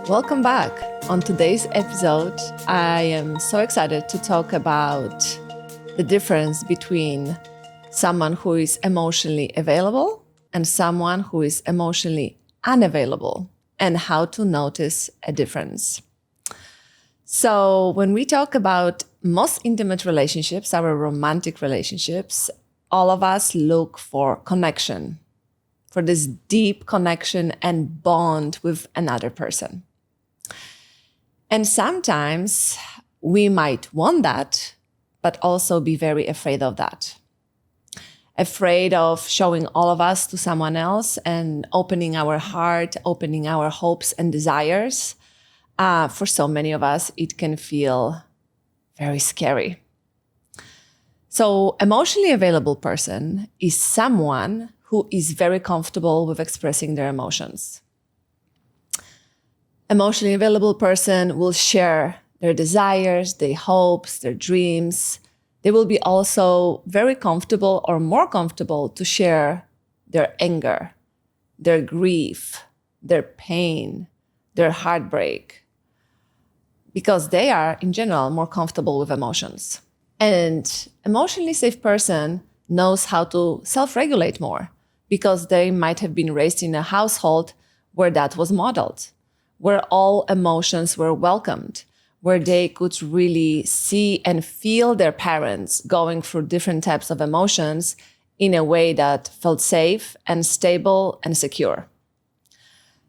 Welcome back. On today's episode, I am so excited to talk about the difference between someone who is emotionally available and someone who is emotionally unavailable, and how to notice a difference. So when we talk about most intimate relationships, our romantic relationships, all of us look for connection, for this deep connection and bond with another person. And sometimes we might want that, but also be very afraid of that. Afraid of showing all of us to someone else and opening our heart, opening our hopes and desires. For so many of us, it can feel very scary. So, emotionally available person is someone who is very comfortable with expressing their emotions. Emotionally available person will share their desires, their hopes, their dreams. They will be also very comfortable or more comfortable to share their anger, their grief, their pain, their heartbreak, because they are, in general, more comfortable with emotions. And emotionally safe person knows how to self-regulate more because they might have been raised in a household where that was modeled, where all emotions were welcomed, where they could really see and feel their parents going through different types of emotions in a way that felt safe and stable and secure.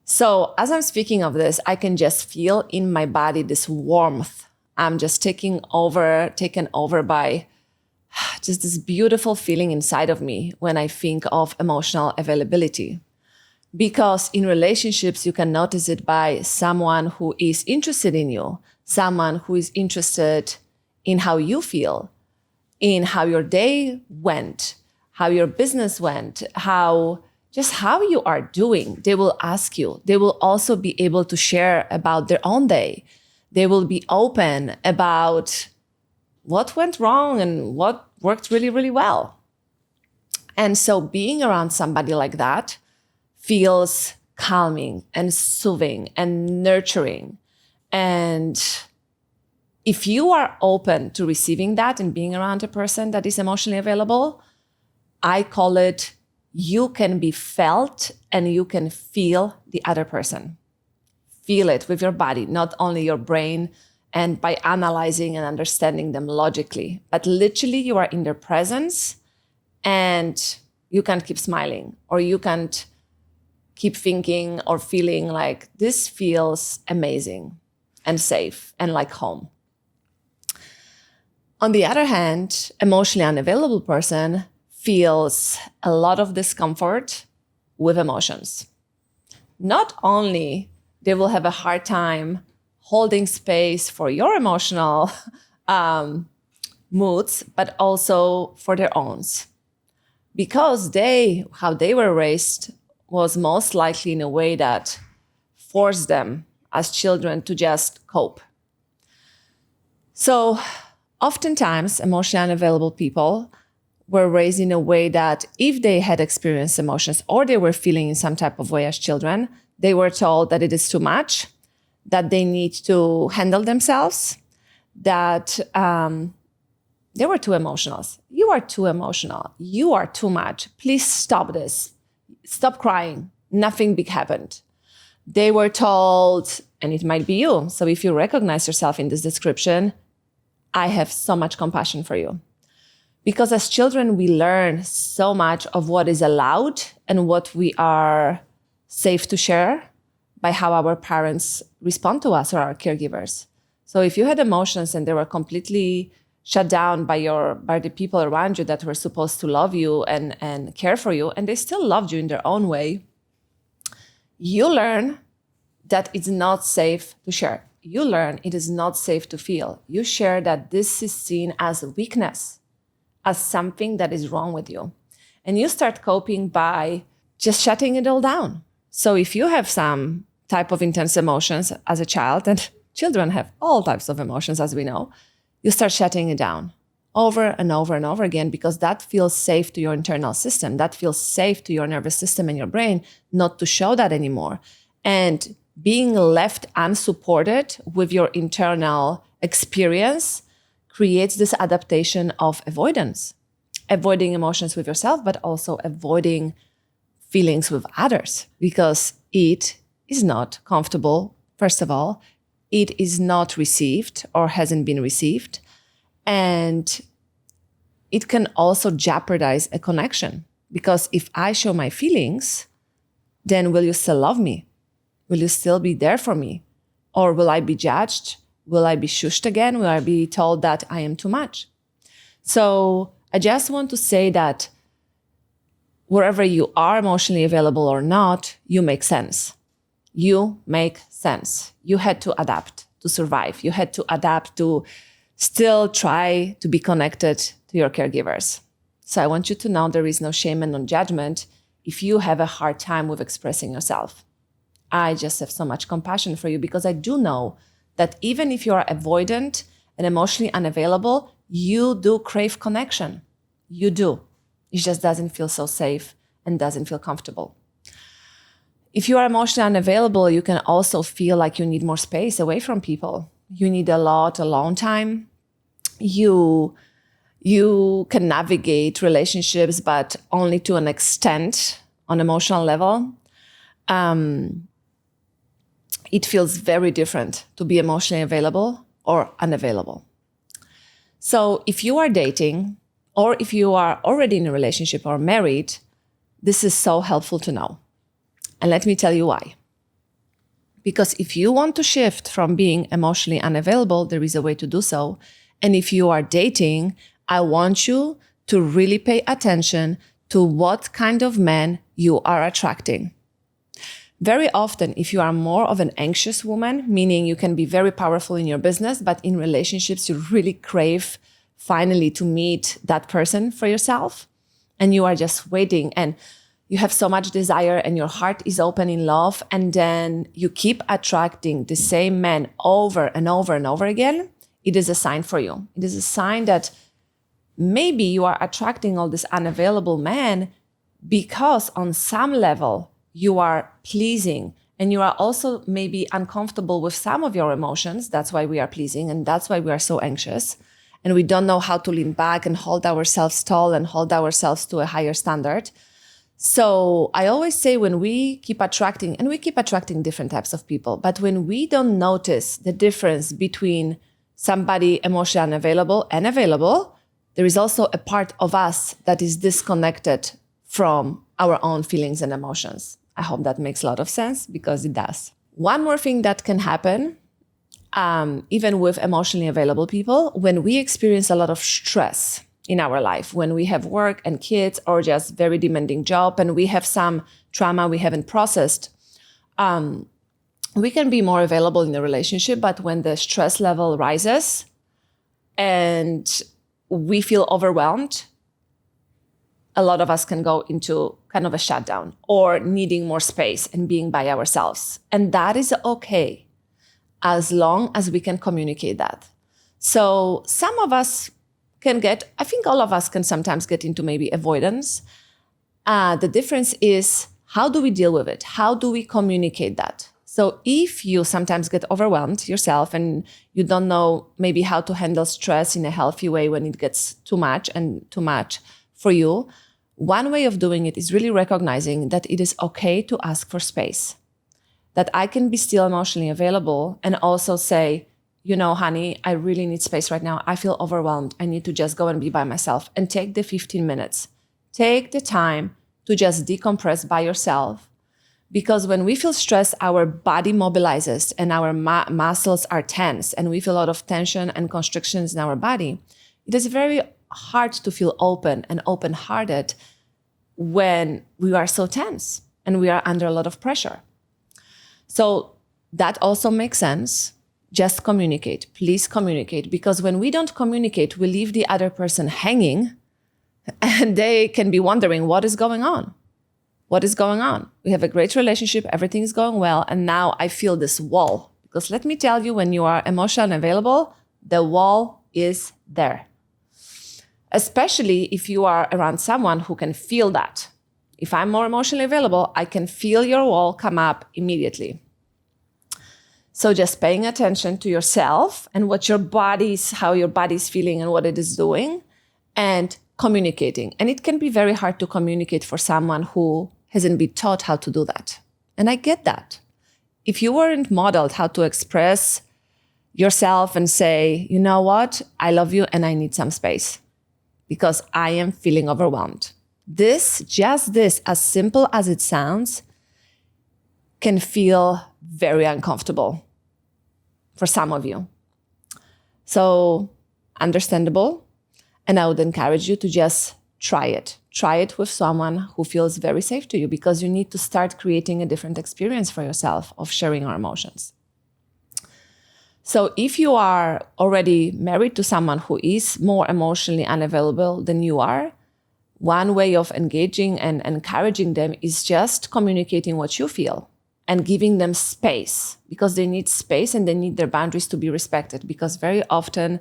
So as I'm speaking of this, I can just feel in my body this warmth. I'm just taken over by just this beautiful feeling inside of me when I think of emotional availability. Because in relationships, you can notice it by someone who is interested in you, someone who is interested in how you feel, in how your day went, how your business went, how you are doing. They will ask you. They will also be able to share about their own day. They will be open about what went wrong and what worked really, really well. And so being around somebody like that feels calming and soothing and nurturing. And if you are open to receiving that and being around a person that is emotionally available, I call it you can be felt and you can feel the other person. Feel it with your body, not only your brain and by analyzing and understanding them logically, but literally you are in their presence and you can't keep smiling or you can't keep thinking or feeling like this feels amazing and safe and like home. On the other hand, emotionally unavailable person feels a lot of discomfort with emotions. Not only they will have a hard time holding space for your emotional moods, but also for their own. Because how they were raised was most likely in a way that forced them as children to just cope. So oftentimes, emotionally unavailable people were raised in a way that if they had experienced emotions or they were feeling in some type of way as children, they were told that it is too much, that they need to handle themselves, that they were too emotional. You are too emotional. You are too much. Please stop this. Stop crying. Nothing big happened. They were told, and it might be you. So if you recognize yourself in this description, I have so much compassion for you. Because as children, we learn so much of what is allowed and what we are safe to share by how our parents respond to us or our caregivers. So if you had emotions and they were completely shut down by the people around you that were supposed to love you and care for you, and they still loved you in their own way, you learn that it's not safe to share. You learn it is not safe to feel. You share that this is seen as a weakness, as something that is wrong with you. And you start coping by just shutting it all down. So if you have some type of intense emotions as a child, and children have all types of emotions, as we know, you start shutting it down over and over and over again because that feels safe to your internal system. That feels safe to your nervous system and your brain not to show that anymore. And being left unsupported with your internal experience creates this adaptation of avoidance, avoiding emotions with yourself, but also avoiding feelings with others, because it is not comfortable. First of all, it is not received or hasn't been received. And it can also jeopardize a connection, because if I show my feelings, then will you still love me? Will you still be there for me? Or will I be judged? Will I be shushed again? Will I be told that I am too much? So I just want to say that wherever you are emotionally available or not, you make sense. You make sense. You had to adapt to survive. You had to adapt to still try to be connected to your caregivers. So I want you to know there is no shame and no judgment if you have a hard time with expressing yourself. I just have so much compassion for you, because I do know that even if you are avoidant and emotionally unavailable, you do crave connection. You do. It just doesn't feel so safe and doesn't feel comfortable. If you are emotionally unavailable, you can also feel like you need more space away from people. You need a lot alone time. You can navigate relationships, but only to an extent on emotional level. It feels very different to be emotionally available or unavailable. So if you are dating, or if you are already in a relationship or married, this is so helpful to know. And let me tell you why. Because if you want to shift from being emotionally unavailable, there is a way to do so. And if you are dating, I want you to really pay attention to what kind of man you are attracting. Very often, if you are more of an anxious woman, meaning you can be very powerful in your business, but in relationships, you really crave finally to meet that person for yourself, and you are just waiting, and you have so much desire and your heart is open in love, and then you keep attracting the same man over and over and over again, it is a sign for you. It is a sign that maybe you are attracting all this unavailable men because on some level you are pleasing, and you are also maybe uncomfortable with some of your emotions. That's why we are pleasing, and that's why we are so anxious. And we don't know how to lean back and hold ourselves tall and hold ourselves to a higher standard. So I always say, when we keep attracting, and we keep attracting different types of people, but when we don't notice the difference between somebody emotionally unavailable and available, there is also a part of us that is disconnected from our own feelings and emotions. I hope that makes a lot of sense, because it does. One more thing that can happen, even with emotionally available people, when we experience a lot of stress in our life, when we have work and kids or just very demanding job, and we have some trauma we haven't processed, we can be more available in the relationship. But when the stress level rises and we feel overwhelmed, a lot of us can go into kind of a shutdown or needing more space and being by ourselves. And that is okay, as long as we can communicate that. So some of us can get, I think all of us can sometimes get into maybe avoidance. The difference is, how do we deal with it? How do we communicate that? So if you sometimes get overwhelmed yourself and you don't know maybe how to handle stress in a healthy way when it gets too much for you, one way of doing it is really recognizing that it is okay to ask for space. That I can be still emotionally available and also say, you know, honey, I really need space right now. I feel overwhelmed. I need to just go and be by myself, and take the 15 minutes. Take the time to just decompress by yourself. Because when we feel stressed, our body mobilizes and our muscles are tense, and we feel a lot of tension and constrictions in our body. It is very hard to feel open and open-hearted when we are so tense and we are under a lot of pressure. So that also makes sense. Just communicate. Please communicate. Because when we don't communicate, we leave the other person hanging, and they can be wondering, what is going on? What is going on? We have a great relationship. Everything is going well. And now I feel this wall. Because let me tell you, when you are emotionally unavailable, the wall is there. Especially if you are around someone who can feel that. If I'm more emotionally available, I can feel your wall come up immediately. So just paying attention to yourself and how your body's feeling and what it is doing, and communicating. And it can be very hard to communicate for someone who hasn't been taught how to do that. And I get that. If you weren't modeled how to express yourself and say, you know what, I love you and I need some space because I am feeling overwhelmed. Just this, as simple as it sounds, can feel very uncomfortable for some of you. So understandable. And I would encourage you to just try it. Try it with someone who feels very safe to you, because you need to start creating a different experience for yourself of sharing our emotions. So if you are already married to someone who is more emotionally unavailable than you are, one way of engaging and encouraging them is just communicating what you feel and giving them space, because they need space and they need their boundaries to be respected, because very often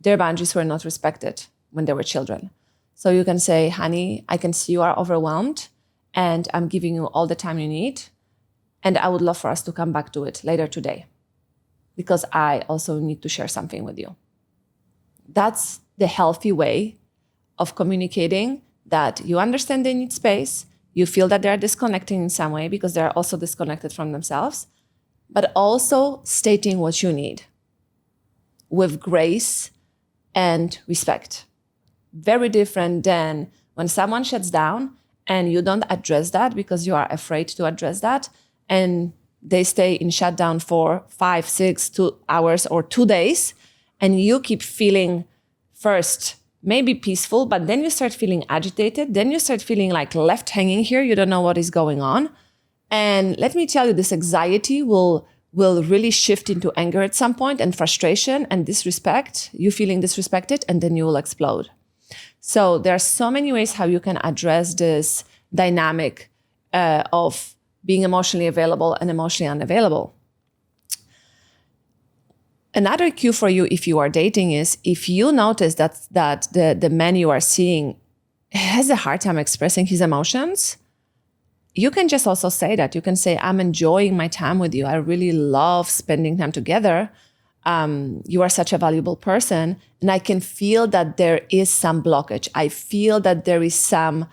their boundaries were not respected when they were children. So you can say, honey, I can see you are overwhelmed and I'm giving you all the time you need. And I would love for us to come back to it later today, because I also need to share something with you. That's the healthy way of communicating, that you understand they need space, you feel that they're disconnecting in some way because they're also disconnected from themselves, but also stating what you need with grace and respect. Very different than when someone shuts down and you don't address that because you are afraid to address that, and they stay in shutdown for 5, 6, 2 hours or 2 days, and you keep feeling first maybe peaceful, but then you start feeling agitated, then you start feeling like left hanging here, you don't know what is going on. And let me tell you, this anxiety will really shift into anger at some point, and frustration and disrespect, you feeling disrespected, and then you will explode. So there are so many ways how you can address this dynamic of being emotionally available and emotionally unavailable. Another cue for you if you are dating is, if you notice that the man you are seeing has a hard time expressing his emotions, you can just also say that. You can say, I'm enjoying my time with you. I really love spending time together. You are such a valuable person. And I can feel that there is some blockage. I feel that there is some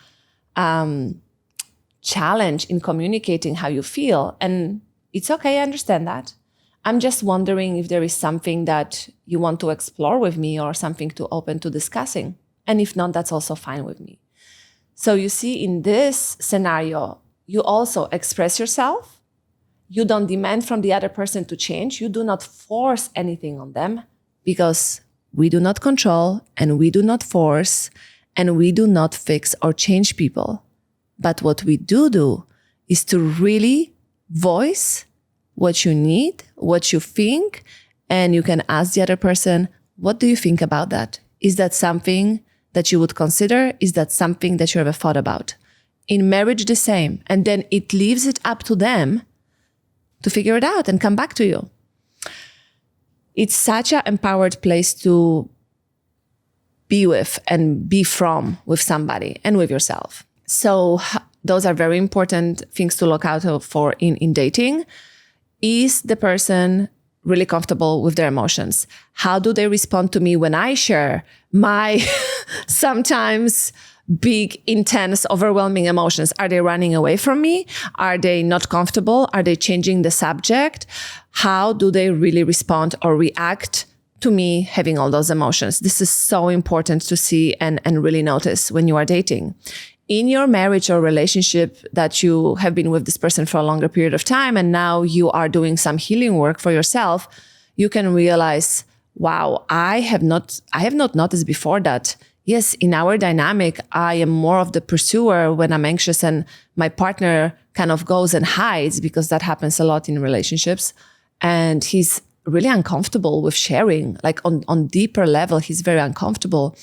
challenge in communicating how you feel. And it's okay, I understand that. I'm just wondering if there is something that you want to explore with me, or something to open to discussing. And if not, that's also fine with me. So you see, in this scenario, you also express yourself. You don't demand from the other person to change. You do not force anything on them, because we do not control and we do not force and we do not fix or change people. But what we do is to really voice what you need, what you think, and you can ask the other person, what do you think about that? Is that something that you would consider? Is that something that you ever thought about? In marriage, the same. And then it leaves it up to them to figure it out and come back to you. It's such an empowered place to be with and be from with somebody and with yourself. So those are very important things to look out for in dating. Is the person really comfortable with their emotions? How do they respond to me when I share my sometimes big, intense, overwhelming emotions? Are they running away from me? Are they not comfortable? Are they changing the subject? How do they really respond or react to me having all those emotions? This is so important to see and really notice when you are dating. In your marriage or relationship that you have been with this person for a longer period of time, and now you are doing some healing work for yourself, you can realize, wow, I have not noticed before that, yes, in our dynamic, I am more of the pursuer when I'm anxious, and my partner kind of goes and hides, because that happens a lot in relationships. And he's really uncomfortable with sharing, like on deeper level, he's very uncomfortable.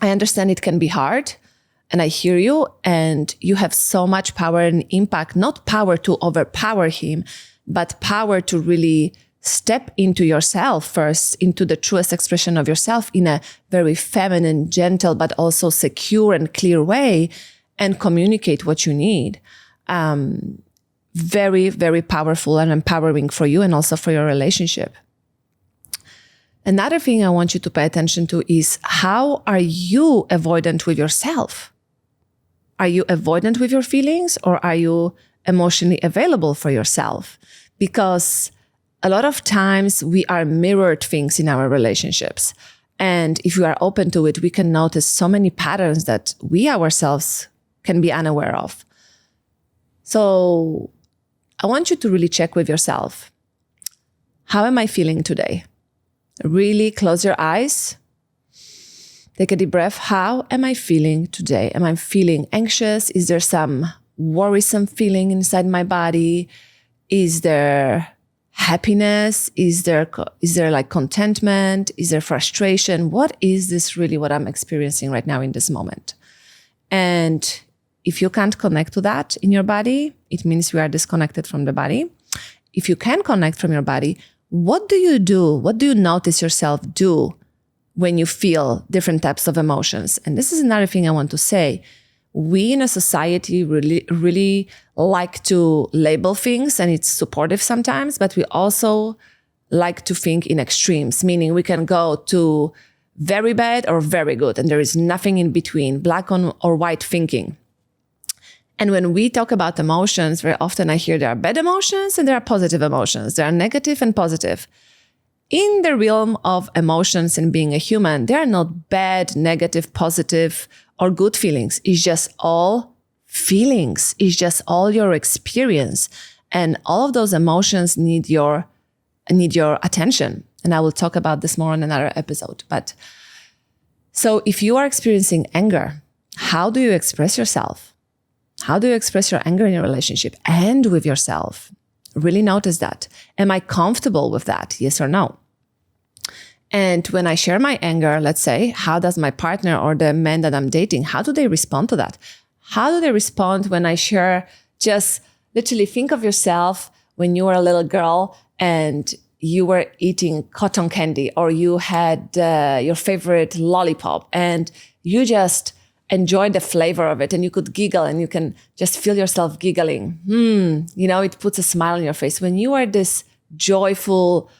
I understand it can be hard. And I hear you, and you have so much power and impact, not power to overpower him, but power to really step into yourself first, into the truest expression of yourself in a very feminine, gentle, but also secure and clear way, and communicate what you need. very, very powerful and empowering for you and also for your relationship. Another thing I want you to pay attention to is, how are you avoidant with yourself? Are you avoidant with your feelings, or are you emotionally available for yourself? Because a lot of times we are mirrored things in our relationships. And if we are open to it, we can notice so many patterns that we ourselves can be unaware of. So I want you to really check with yourself. How am I feeling today? Really close your eyes. Take a deep breath. How am I feeling today? Am I feeling anxious? Is there some worrisome feeling inside my body? Is there happiness? Is there like contentment? Is there frustration? What is this really what I'm experiencing right now in this moment? And if you can't connect to that in your body, it means we are disconnected from the body. If you can connect from your body, what do you do? What do you notice yourself do when you feel different types of emotions? And this is another thing I want to say. We in a society really like to label things, and it's supportive sometimes, but we also like to think in extremes, meaning we can go to very bad or very good, and there is nothing in between, black or white thinking. And when we talk about emotions, very often I hear there are bad emotions and there are positive emotions. There are negative and positive. In the realm of emotions and being a human, there are not bad, negative, positive, or good feelings. It's just all feelings. It's just all your experience. And all of those emotions need your attention. And I will talk about this more in another episode. But so if you are experiencing anger, how do you express yourself? How do you express your anger in your relationship and with yourself? Really notice that. Am I comfortable with that? Yes or no? And when I share my anger, let's say, how does my partner or the man that I'm dating, how do they respond to that? How do they respond when I share, just literally think of yourself when you were a little girl and you were eating cotton candy, or you had your favorite lollipop and you just enjoy the flavor of it, and you could giggle and you can just feel yourself giggling. It puts a smile on your face. When you are this joyful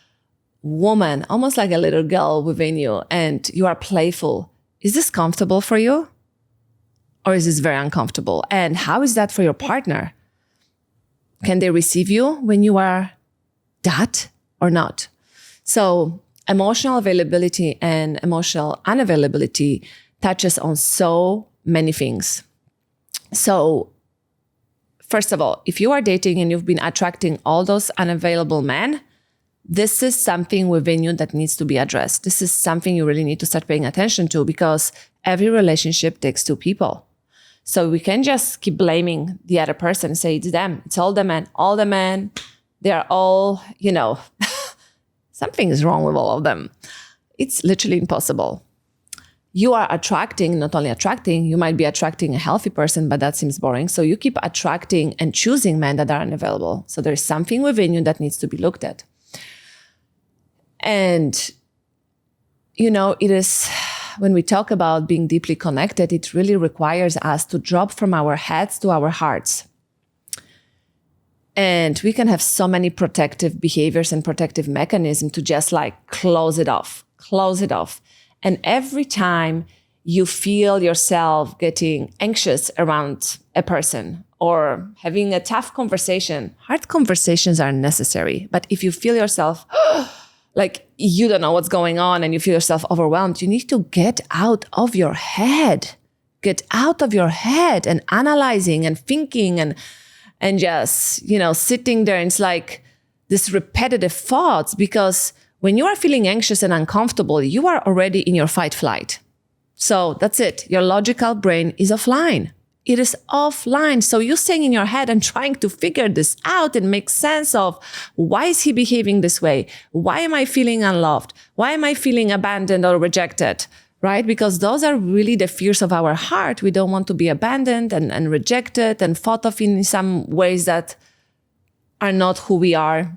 woman, almost like a little girl within you, and you are playful, is this comfortable for you? Or is this very uncomfortable? And how is that for your partner? Can they receive you when you are that or not? So emotional availability and emotional unavailability touches on so many things. So first of all, if you are dating and you've been attracting all those unavailable men, this is something within you that needs to be addressed. This is something you really need to start paying attention to, because every relationship takes two people. So we can't just keep blaming the other person and say it's them, it's all the men, they are all, something is wrong with all of them. It's literally impossible. You are not only attracting, you might be attracting a healthy person, but that seems boring. So you keep attracting and choosing men that are unavailable. So there's something within you that needs to be looked at. And, it is, when we talk about being deeply connected, it really requires us to drop from our heads to our hearts. And we can have so many protective behaviors and protective mechanisms to just close it off. And every time you feel yourself getting anxious around a person or having a tough conversation, hard conversations are necessary. But if you feel yourself like you don't know what's going on and you feel yourself overwhelmed, you need to get out of your head. Get out of your head and analyzing and thinking and just, sitting there. And it's like this repetitive thoughts, because when you are feeling anxious and uncomfortable, you are already in your fight flight. So that's it. Your logical brain is offline. It is offline. So you're staying in your head and trying to figure this out and make sense of, why is he behaving this way? Why am I feeling unloved? Why am I feeling abandoned or rejected? Right? Because those are really the fears of our heart. We don't want to be abandoned and rejected and thought of in some ways that are not who we are.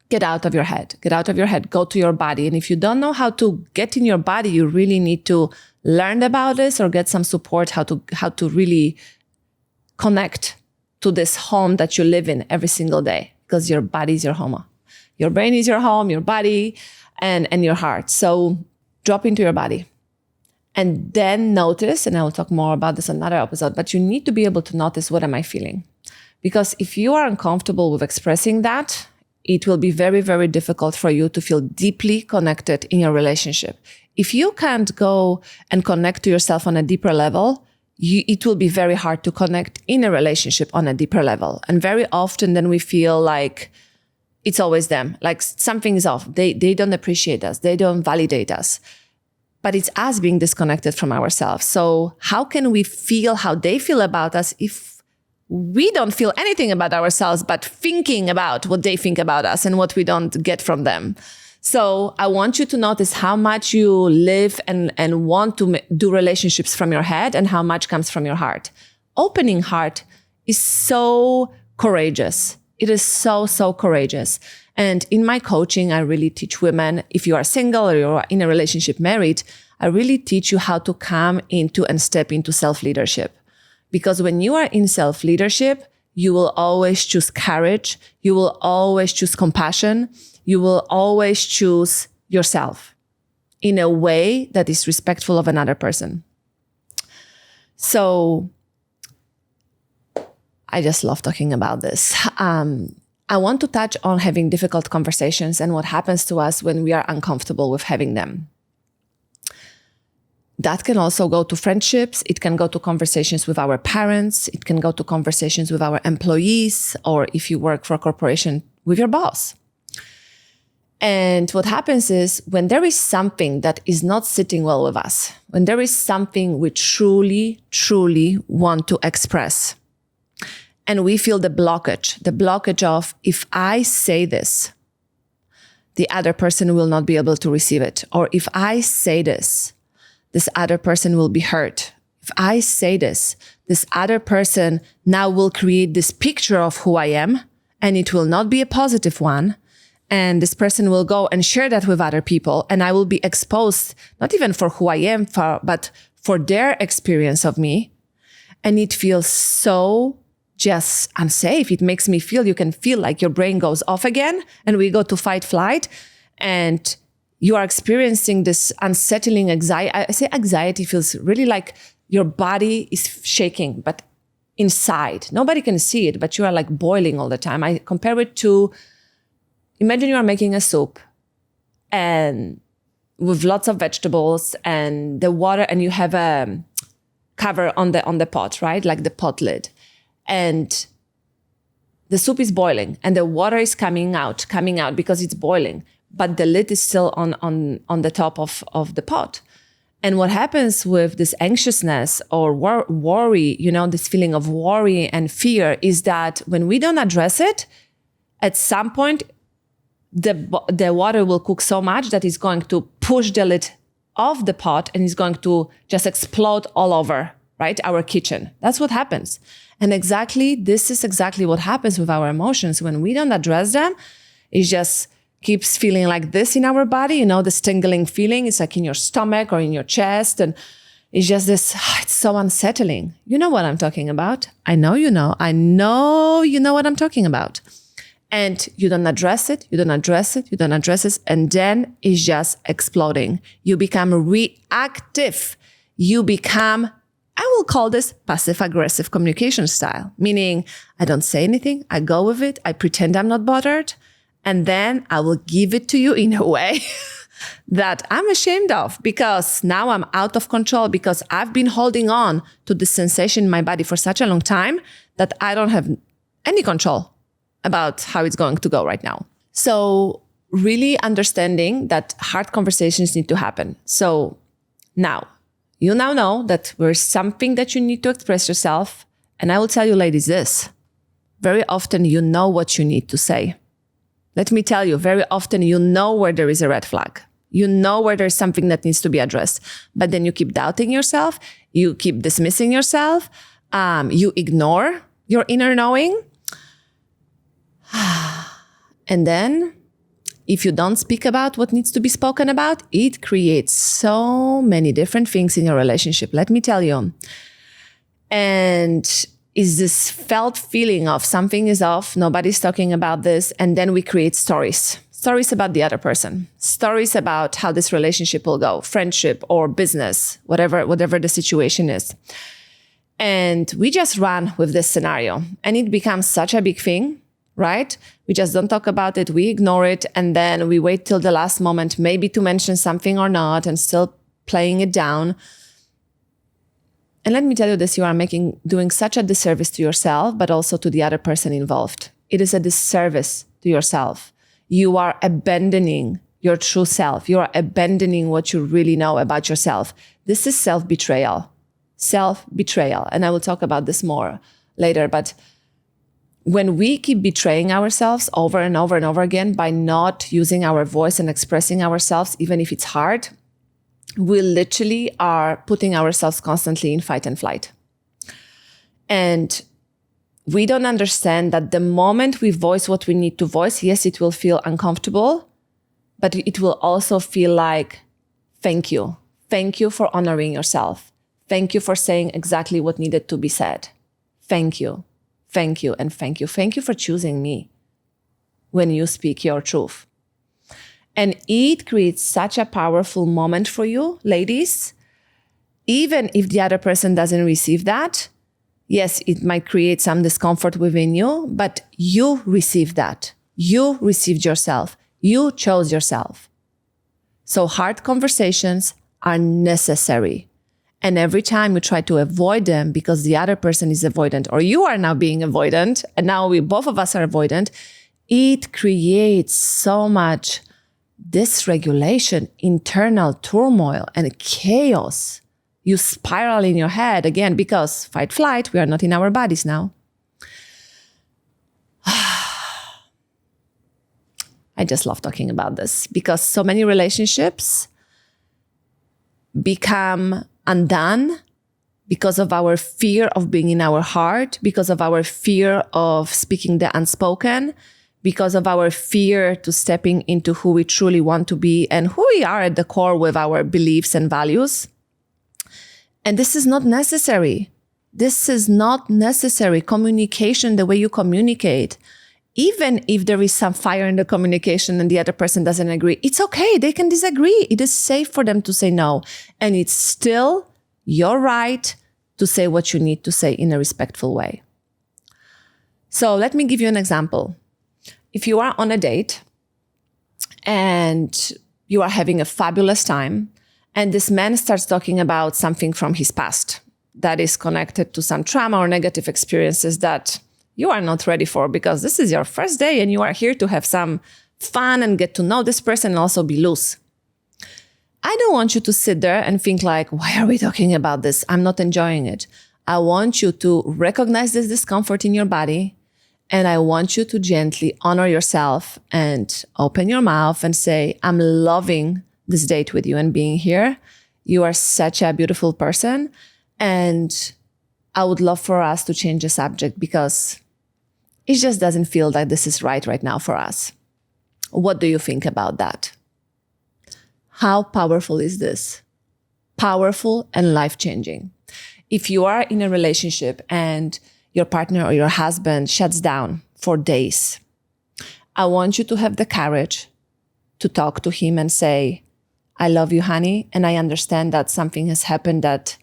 Get out of your head. Get out of your head. Go to your body. And if you don't know how to get in your body, you really need to learn about this or get some support how to really connect to this home that you live in every single day, because your body is your home. Your brain is your home, your body, and your heart. So drop into your body. And then notice, and I will talk more about this in another episode, but you need to be able to notice, what am I feeling? Because if you are uncomfortable with expressing that, it will be very, very difficult for you to feel deeply connected in your relationship. If you can't go and connect to yourself on a deeper level, it will be very hard to connect in a relationship on a deeper level. And very often then we feel like it's always them, like something is off. They don't appreciate us. They don't validate us. But it's us being disconnected from ourselves. So how can we feel how they feel about us if we don't feel anything about ourselves, but thinking about what they think about us and what we don't get from them? So I want you to notice how much you live and want to do relationships from your head and how much comes from your heart. Opening heart is so courageous. It is so, so courageous. And in my coaching, I really teach women, if you are single or you're in a relationship married, I really teach you how to come into and step into self-leadership. Because when you are in self-leadership, you will always choose courage. You will always choose compassion. You will always choose yourself in a way that is respectful of another person. So I just love talking about this. I want to touch on having difficult conversations and what happens to us when we are uncomfortable with having them. That can also go to friendships. It can go to conversations with our parents. It can go to conversations with our employees, or if you work for a corporation, with your boss. And what happens is when there is something that is not sitting well with us, when there is something we truly, truly want to express, and we feel the blockage of, if I say this, the other person will not be able to receive it. Or if I say this other person will be hurt. If I say this other person now will create this picture of who I am, and it will not be a positive one. And this person will go and share that with other people. And I will be exposed, not even for who I am, but for their experience of me. And it feels so just unsafe. It makes me feel, you can feel like your brain goes off again and we go to fight, flight. And you are experiencing this unsettling anxiety. I say anxiety feels really like your body is shaking, but inside. Nobody can see it, but you are like boiling all the time. I compare it to, imagine you are making a soup and with lots of vegetables and the water, and you have a cover on the pot, right? Like the pot lid. And the soup is boiling and the water is coming out because it's boiling, but the lid is still on the top of the pot. And what happens with this anxiousness or worry, this feeling of worry and fear, is that when we don't address it, at some point, the water will cook so much that it's going to push the lid off the pot and it's going to just explode all over, right? Our kitchen. That's what happens. And this is exactly what happens with our emotions. When we don't address them, it just keeps feeling like this in our body, this tingling feeling. It's like in your stomach or in your chest. And it's just this, it's so unsettling. You know what I'm talking about. I know you know what I'm talking about. And you don't address it, and then it's just exploding. You become reactive. You become, I will call this passive-aggressive communication style, meaning I don't say anything, I go with it, I pretend I'm not bothered, and then I will give it to you in a way that I'm ashamed of, because now I'm out of control, because I've been holding on to the sensation in my body for such a long time that I don't have any control about how it's going to go right now. So really understanding that hard conversations need to happen. So now, you now know that there's something that you need to express yourself. And I will tell you, ladies, this. Very often you know what you need to say. Let me tell you, very often you know where there is a red flag. You know where there's something that needs to be addressed. But then you keep doubting yourself. You keep dismissing yourself. You ignore your inner knowing. And then if you don't speak about what needs to be spoken about, it creates so many different things in your relationship. Let me tell you. And is this felt feeling of something is off, nobody's talking about this, and then we create stories about the other person, stories about how this relationship will go, friendship or business, whatever the situation is. And we just run with this scenario, and it becomes such a big thing, right? We just don't talk about it, we ignore it, and then we wait till the last moment, maybe to mention something or not, and still playing it down. And let me tell you this, you are doing such a disservice to yourself, but also to the other person involved. It is a disservice to yourself. You are abandoning your true self. You are abandoning what you really know about yourself. This is self-betrayal. Self-betrayal. And I will talk about this more later. But when we keep betraying ourselves over and over and over again by not using our voice and expressing ourselves, even if it's hard, we literally are putting ourselves constantly in fight and flight. And we don't understand that the moment we voice what we need to voice, yes, it will feel uncomfortable, but it will also feel like, thank you. Thank you for honoring yourself. Thank you for saying exactly what needed to be said. Thank you. Thank you. And thank you. Thank you for choosing me when you speak your truth. And it creates such a powerful moment for you, ladies. Even if the other person doesn't receive that, yes, it might create some discomfort within you, but you received that. You received yourself. You chose yourself. So hard conversations are necessary. And every time you try to avoid them because the other person is avoidant, or you are now being avoidant, and now both of us are avoidant, it creates so much dysregulation, internal turmoil, and chaos. You spiral in your head again because fight, flight, we are not in our bodies now. I just love talking about this because so many relationships become undone because of our fear of being in our heart, because of our fear of speaking the unspoken, because of our fear to stepping into who we truly want to be and who we are at the core with our beliefs and values. And this is not necessary. This is not necessary. Communication, the way you communicate, even if there is some fire in the communication and the other person doesn't agree, it's okay. They can disagree. It is safe for them to say no. And it's still your right to say what you need to say in a respectful way. So let me give you an example. If you are on a date and you are having a fabulous time, and this man starts talking about something from his past that is connected to some trauma or negative experiences that you are not ready for because this is your first day and you are here to have some fun and get to know this person and also be loose. I don't want you to sit there and think like, why are we talking about this? I'm not enjoying it. I want you to recognize this discomfort in your body, and I want you to gently honor yourself and open your mouth and say, I'm loving this date with you and being here. You are such a beautiful person. And I would love for us to change the subject because it just doesn't feel like this is right now for us. What do you think about that? How powerful is this? Powerful and life-changing. If you are in a relationship and your partner or your husband shuts down for days, I want you to have the courage to talk to him and say, I love you, honey, and I understand that something has happened that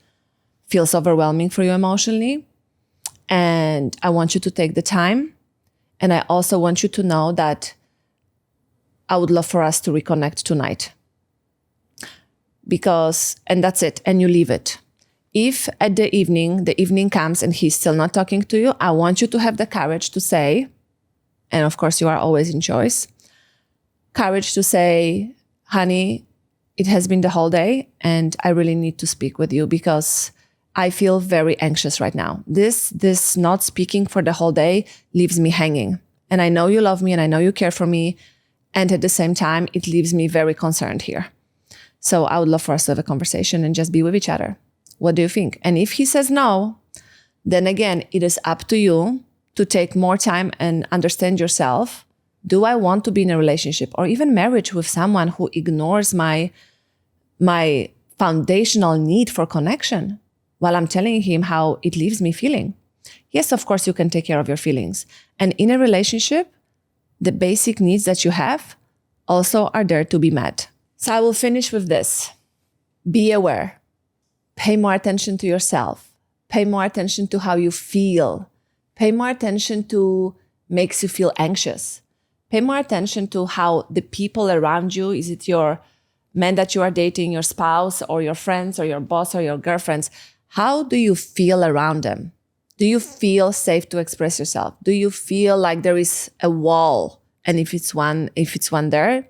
feels overwhelming for you emotionally. And I want you to take the time. And I also want you to know that I would love for us to reconnect tonight. And that's it. And you leave it. If at the evening comes and he's still not talking to you, I want you to have the courage to say, and of course you are always in choice, courage to say, honey, it has been the whole day and I really need to speak with you because I feel very anxious right now. This not speaking for the whole day leaves me hanging. And I know you love me and I know you care for me. And at the same time, it leaves me very concerned here. So I would love for us to have a conversation and just be with each other. What do you think? And if he says no, then again, it is up to you to take more time and understand yourself. Do I want to be in a relationship or even marriage with someone who ignores my foundational need for connection while I'm telling him how it leaves me feeling? Yes, of course, you can take care of your feelings. And in a relationship, the basic needs that you have also are there to be met. So I will finish with this. Be aware. Pay more attention to yourself. Pay more attention to how you feel. Pay more attention to makes you feel anxious. Pay more attention to how the people around you, is it your man that you are dating, your spouse, or your friends, or your boss, or your girlfriends, how do you feel around them? Do you feel safe to express yourself? Do you feel like there is a wall? And if it's one there,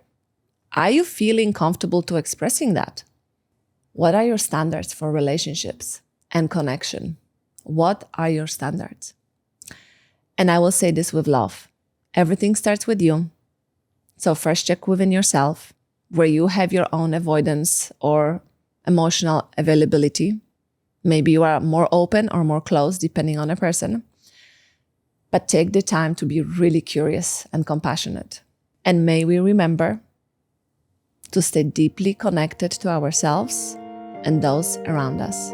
are you feeling comfortable to expressing that? What are your standards for relationships and connection? What are your standards? And I will say this with love. Everything starts with you. So first check within yourself where you have your own avoidance or emotional availability. Maybe you are more open or more closed, depending on a person. But take the time to be really curious and compassionate. And may we remember to stay deeply connected to ourselves and those around us.